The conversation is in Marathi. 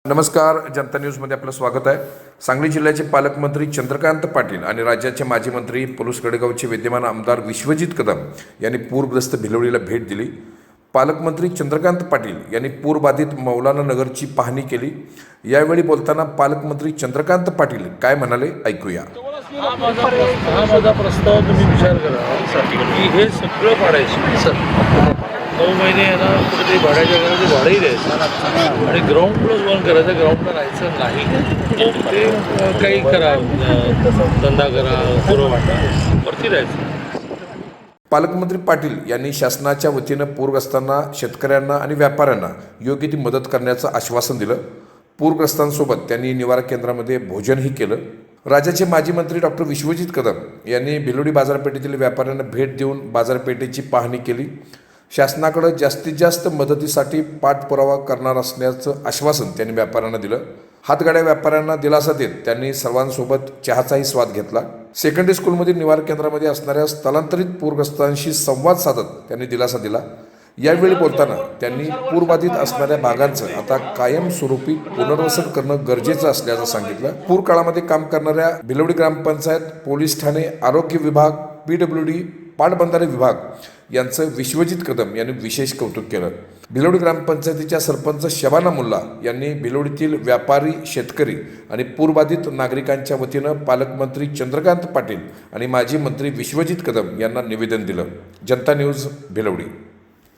नमस्कार. जनता न्यूजमध्ये आपलं स्वागत आहे. सांगली जिल्ह्याचे पालकमंत्री चंद्रकांत पाटील आणि राज्याचे माजी मंत्री पलूस गडेगावचे विद्यमान आमदार विश्वजित कदम यांनी पूरग्रस्त भिलवडीला भेट दिली. पालकमंत्री चंद्रकांत पाटील यांनी पूरबाधित मौलाना नगरची पाहणी केली. यावेळी बोलताना पालकमंत्री चंद्रकांत पाटील काय म्हणाले ऐकूया. हा माझा प्रस्ताव तुम्ही विचार करा की हे सगळं पाडायचं 9 महिने यांना कुठेतरी भाड्याच्या घराचे भाडंही द्यायचं आणि ग्राउंड प्लस 1 करायचं. ग्राउंडला राहायचं नाही, ते काही करा, धंदा करा, गुरं वाटा, वरती राहायचं. पालकमंत्री पाटील यांनी शासनाच्या वतीनं पूरग्रस्तांना, शेतकऱ्यांना आणि व्यापाऱ्यांना योग्य ती मदत करण्याचं आश्वासन दिलं. पूरग्रस्तांसोबत त्यांनी निवारा केंद्रामध्ये भोजनही केलं. राज्याचे माजी मंत्री डॉक्टर विश्वजित कदम यांनी भिलवडी बाजारपेठेतील व्यापाऱ्यांना भेट देऊन बाजारपेठेची पाहणी केली. शासनाकडे जास्तीत जास्त मदतीसाठी पाठपुरावा करणार असल्याचं आश्वासन त्यांनी व्यापाऱ्यांना दिलं. हातगाड्या व्यापाऱ्यांना दिलासा देत त्यांनी सर्वांसोबत चहाचाही स्वाद घेतला. सेकंडरी स्कूलमधील निवारा केंद्रामध्ये असणाऱ्या स्थलांतरित पूरग्रस्तांशी संवाद साधत त्यांनी दिलासा दिला. यावेळी बोलताना त्यांनी पूरबाधित असणाऱ्या भागांचं आता कायमस्वरूपी पुनर्वसन करणं गरजेचं असल्याचं सांगितलं. पूर काळामध्ये काम करणाऱ्या भिलवडी ग्रामपंचायत, पोलीस ठाणे, आरोग्य विभाग, PWD, पाटबंधारे विभाग यांचं विश्वजित कदम यांनी विशेष कौतुक केलं. भिलवडी ग्रामपंचायतीच्या सरपंच शबाना मुल्ला यांनी भिलवडीतील व्यापारी, शेतकरी आणि पूरबाधित नागरिकांच्या वतीनं पालकमंत्री चंद्रकांत पाटील आणि माजी मंत्री विश्वजित कदम यांना निवेदन दिलं. जनता न्यूज, भिलवडी.